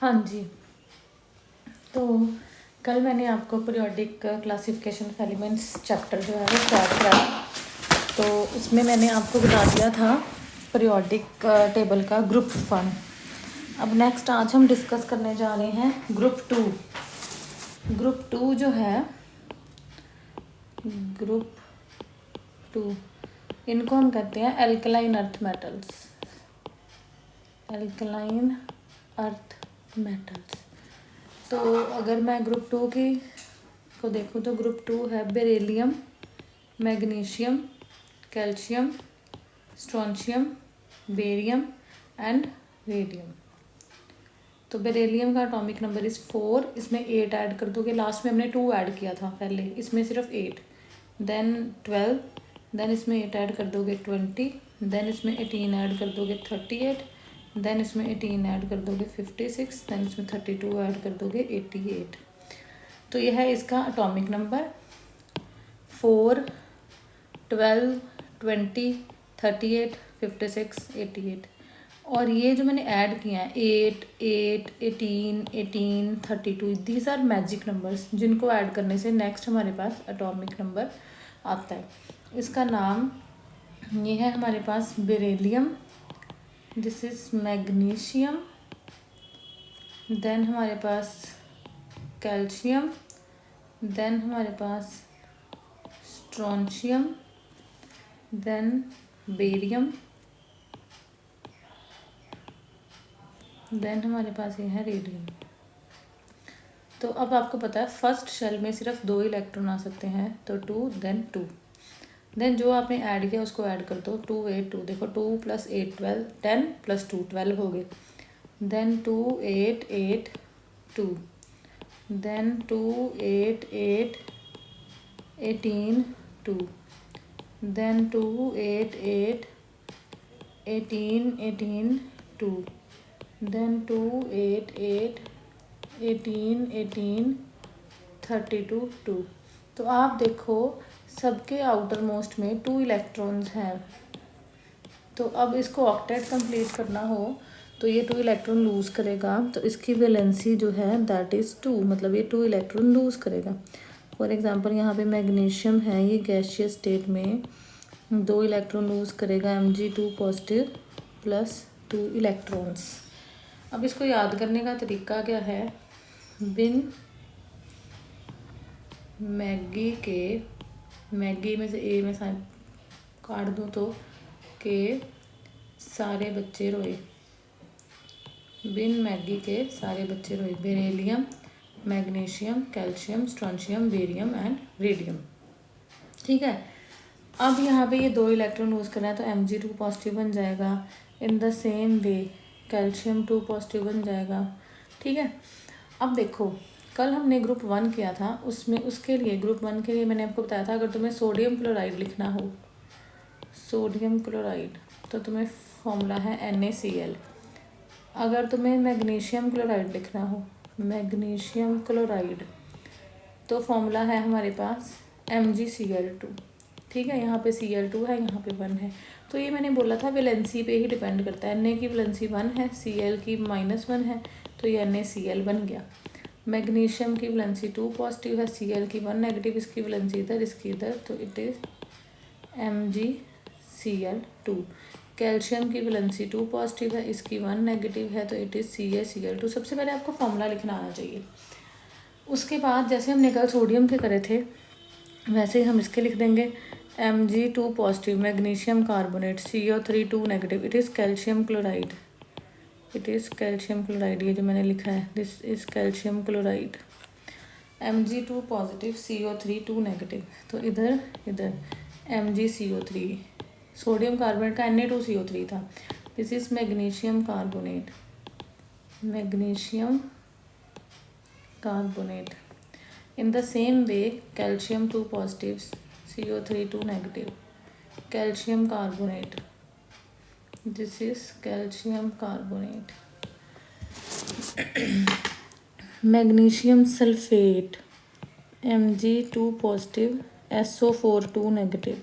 हाँ जी, तो कल मैंने आपको periodic classification of elements chapter जो है वो स्टार्ट कराया। तो उसमें मैंने आपको बता दिया था पीरियोडिक टेबल का ग्रुप 1। अब नेक्स्ट आज हम डिस्कस करने जा रहे हैं ग्रुप 2। ग्रुप 2 जो है, ग्रुप 2 इनको हम कहते हैं alkaline earth metals. Alkaline earth metals. तो अगर मैं ग्रुप 2 की को देखूँ तो ग्रुप 2 है beryllium, magnesium, calcium, strontium, barium and radium. तो बेरिलियम का एटॉमिक नंबर इज़ 4। इसमें 8 ऐड कर दोगे, लास्ट में हमने 2 ऐड किया था पहले, इसमें सिर्फ 8, देन 12, देन इसमें 8 ऐड कर दोगे 20, देन इसमें 18 ऐड कर दोगे 38, देन इसमें 18 ऐड कर दोगे 56, देन इसमें 32 ऐड कर दोगे 88। तो यह है इसका एटॉमिक नंबर 4, 12, 20, 38, 56, 88। और ये जो मैंने ऐड किया है 8, 8, 18, 18, 32, दीज आर मैजिक नंबर्स, जिनको ऐड करने से नेक्स्ट हमारे पास एटॉमिक नंबर आता है। इसका नाम ये है हमारे पास beryllium, this is magnesium, then हमारे पास कैल्शियम, देन हमारे पास स्ट्रोंशियम, देन बेरियम, देन हमारे पास ये है रेडियम। तो अब आपको पता है फर्स्ट शेल में सिर्फ 2 इलेक्ट्रॉन आ सकते हैं, तो 2 देन 2, देन जो आपने ऐड किया उसको ऐड कर दो, 2 8 2, देखो 2 + 8 12, 10 + 2 12 हो गए, देन 2 8 8 2, देन 2 8 8 18 2, देन 2 8 8 18 18 2, देन 2 8 8 18 18 32 2। तो आप देखो सबके आउटर मोस्ट में 2 इलेक्ट्रॉन्स हैं। तो अब इसको ऑक्टेट कंप्लीट करना हो तो ये 2 इलेक्ट्रॉन लूज़ करेगा, तो इसकी वैलेंसी जो है दैट इज़ 2, मतलब ये 2 इलेक्ट्रॉन लूज़ करेगा। फॉर एग्जांपल यहाँ पे मैग्नीशियम है, ये गैसियस स्टेट में 2 इलेक्ट्रॉन लूज़ करेगा, Mg2 पॉजिटिव प्लस 2 इलेक्ट्रॉन्स। अब इसको याद करने का तरीका क्या है, बिन मैगी में से ए में काट दूँ तो के सारे बच्चे रोए, बिन मैगी के सारे बच्चे रोए। Beryllium, magnesium, calcium, strontium, barium and radium. ठीक है। अब यहाँ पे ये 2 इलेक्ट्रॉन यूज़ करना है, तो Mg2 पॉजिटिव बन जाएगा। In the same way calcium 2 positive बन जाएगा। ठीक है। अब देखो कल हमने ग्रुप 1 किया था, उसमें उसके लिए ग्रुप 1 के लिए मैंने आपको बताया था अगर तुम्हें सोडियम क्लोराइड लिखना हो, सोडियम क्लोराइड, तो तुम्हें फॉर्मूला है NaCl। अगर तुम्हें मैग्नीशियम क्लोराइड लिखना हो, मैग्नीशियम क्लोराइड, तो फॉर्मूला है हमारे पास MgCl2। ठीक है, यहाँ पे Cl2 है, यहाँ पे 1 है। तो ये मैंने बोला था वैलेंसी पे ही डिपेंड करता है। Na की वैलेंसी 1 है, Cl की -1 है, तो ये NaCl बन गया। मैग्नीशियम की वैलेंसी 2 पॉजिटिव है, Cl की 1 नेगेटिव, इसकी वैलेंसी इधर, इसकी इधर, तो इट इज़ MgCl2। कैल्शियम की वैलेंसी 2 पॉजिटिव है, इसकी 1 नेगेटिव है, तो इट इज़ CaCl2। सबसे पहले आपको फॉर्मूला लिखना आना चाहिए। उसके बाद जैसे हमने कल सोडियम के करे थे वैसे ही हम इसके लिख देंगे, Mg2 positive, magnesium carbonate, CO3 2 negative, it is calcium chloride, it is calcium chloride. ये जो मैंने लिखा है this is calcium chloride. Mg2 positive, CO3 2 negative, तो इधर इधर MgCO3, सोडियम कार्बोनेट का Na2CO3 था, this is magnesium carbonate, magnesium carbonate. In the same way calcium 2 positive, CO3 2 negative, calcium carbonate, this is calcium carbonate। magnesium sulfate, Mg2 positive, SO4 2 negative,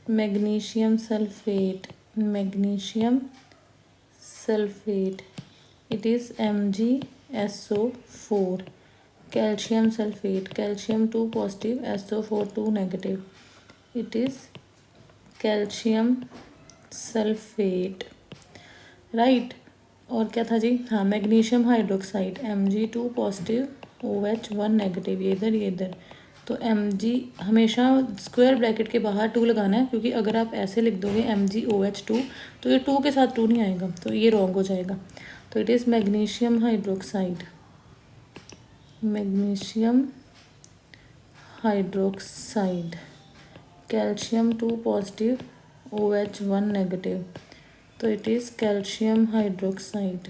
magnesium sulfate, magnesium sulfate it is MgSO4 calcium sulphate, calcium 2 positive, SO4 2 negative, it is calcium sulphate, right. और क्या था जी, हाँ magnesium hydroxide Mg2 positive, OH1 negative, ये इधर। तो Mg हमेशा square bracket के बाहर 2 लगाना है, क्योंकि अगर आप ऐसे लिख दोगे MgOH2 तो ये 2 के साथ 2 नहीं आएगा, तो ये रॉन्ग हो जाएगा। तो it is magnesium hydroxide, magnesium hydroxide, calcium 2 positive, OH1 negative, तो it is calcium hydroxide,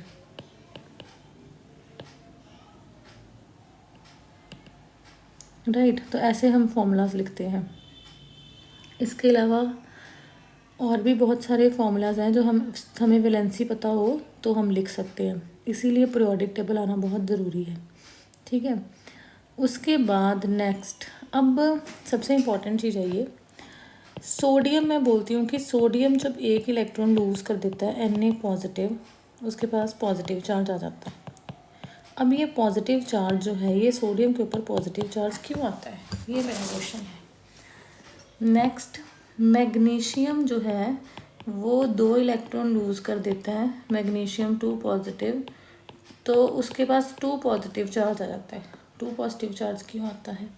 right. तो ऐसे हम फॉर्मूलाज लिखते हैं। इसके अलावा और भी बहुत सारे फॉर्मूलाज हैं जो हमें वैलेंसी पता हो तो हम लिख सकते हैं, इसीलिए पीरियोडिक टेबल आना बहुत ज़रूरी है, ठीक है। उसके बाद नेक्स्ट, अब सबसे इम्पॉर्टेंट चीज़ है ये सोडियम। मैं बोलती हूँ कि सोडियम जब एक इलेक्ट्रॉन लूज़ कर देता है Na पॉजिटिव, उसके पास पॉजिटिव चार्ज आ जाता है। अब ये पॉजिटिव चार्ज जो है, ये सोडियम के ऊपर पॉजिटिव चार्ज क्यों आता है, ये मेरा क्वेश्चन है। नेक्स्ट, मैग्नीशियम जो है वो 2 इलेक्ट्रॉन लूज़ कर देता है, मैग्नीशियम 2 पॉजिटिव, तो उसके पास 2 पॉजिटिव चार्ज आ जाता है। 2 पॉजिटिव चार्ज क्यों आता है।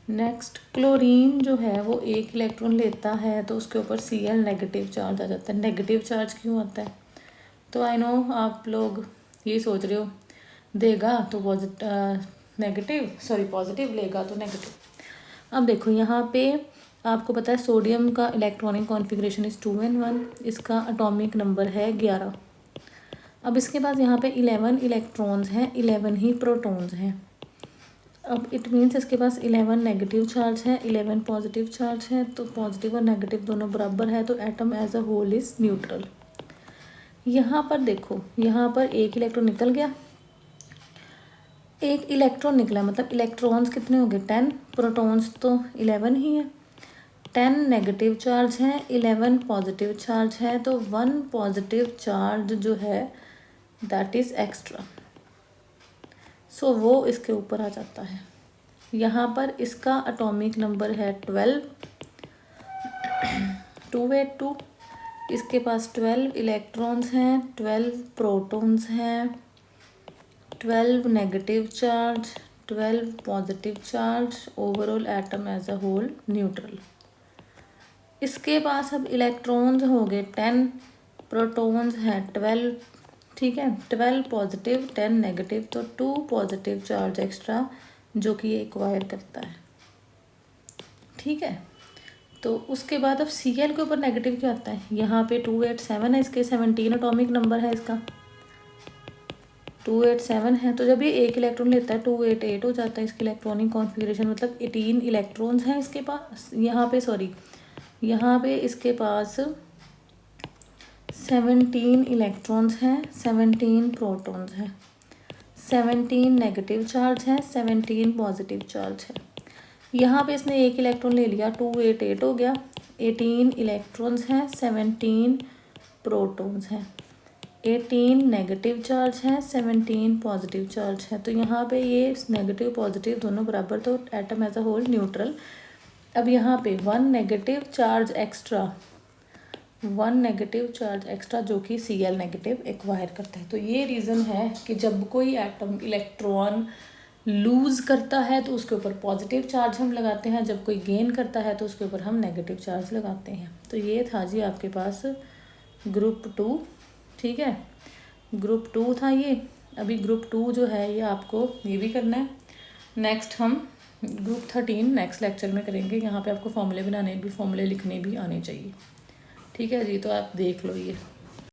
नेक्स्ट, क्लोरीन जो है वो 1 इलेक्ट्रॉन लेता है, तो उसके ऊपर Cl नेगेटिव चार्ज आ जाता है। नेगेटिव चार्ज क्यों आता है। तो आई नो आप लोग ये सोच रहे हो देगा तो पॉजिटिव लेगा तो नेगेटिव। अब देखो यहाँ पे आपको पता है सोडियम का इलेक्ट्रॉनिक कॉन्फ़िगरेशन इज़ 2n1, इसका एटॉमिक नंबर है 11। अब इसके पास यहाँ पे 11 इलेक्ट्रॉन्स हैं, 11 ही प्रोटॉन्स हैं। अब इट मीन्स इसके पास 11 नेगेटिव चार्ज है, 11 पॉजिटिव चार्ज है, तो पॉजिटिव और नेगेटिव दोनों बराबर है, तो atom as a whole is neutral. यहाँ पर देखो, यहाँ पर 1 इलेक्ट्रॉन निकल गया, 1 इलेक्ट्रॉन निकला, मतलब इलेक्ट्रॉन्स कितने हो गए 10, प्रोटॉन्स तो 11 ही है। 10 नेगेटिव चार्ज है, 11 पॉजिटिव चार्ज है, तो 1 पॉजिटिव चार्ज जो है दैट इज़ एक्स्ट्रा, सो वो इसके ऊपर आ जाता है। यहाँ पर इसका एटॉमिक नंबर है 12, 282। इसके पास 12 इलेक्ट्रॉन्स हैं, 12 प्रोटॉन्स हैं, 12 negative charge, 12 positive charge, overall atom as a whole neutral. इसके पास अब इलेक्ट्रॉन्स हो गए 10, प्रोटॉन्स हैं 12, ठीक है, 12 पॉजिटिव 10 नेगेटिव, तो 2 पॉजिटिव चार्ज एक्स्ट्रा जो कि ये एक्वायर करता है, ठीक है। तो उसके बाद अब Cl के ऊपर नेगेटिव क्यों आता है, यहाँ पे 287 है, इसके 17 एटॉमिक नंबर है, इसका 287 है, तो जब ये 1 इलेक्ट्रॉन लेता है 288 हो जाता है इसकी इलेक्ट्रॉनिक कॉन्फ़िगरेशन, मतलब 18 इलेक्ट्रॉन्स हैं इसके पास, यहाँ पे इसके पास 17 इलेक्ट्रॉन्स हैं, 17 प्रोटॉन्स हैं, 17 नेगेटिव चार्ज है, 17 पॉजिटिव चार्ज है। यहाँ पे इसने 1 इलेक्ट्रॉन ले लिया, 288 हो गया, 18 इलेक्ट्रॉन्स हैं, 17 प्रोटॉन्स हैं, 18 नेगेटिव चार्ज है, 17 पॉजिटिव चार्ज है, तो यहाँ पे ये नेगेटिव पॉजिटिव दोनों बराबर, तो atom as a whole neutral. अब यहाँ पे 1 नेगेटिव चार्ज एक्स्ट्रा जो कि Cl नेगेटिव एक्वायर करता है। तो ये रीज़न है कि जब कोई एटम इलेक्ट्रॉन लूज़ करता है तो उसके ऊपर पॉजिटिव चार्ज हम लगाते हैं, जब कोई गेन करता है तो उसके ऊपर हम नेगेटिव चार्ज लगाते हैं। तो ये था जी आपके पास ग्रुप 2, ठीक है, ग्रुप 2 था ये। अभी ग्रुप 2 जो है ये आपको ये भी करना है। नेक्स्ट हम ग्रुप 13 नेक्स्ट लेक्चर में करेंगे। यहाँ पे आपको फॉर्मूले बनाने भी, फॉर्मूले लिखने भी आने चाहिए, ठीक है जी। तो आप देख लो ये।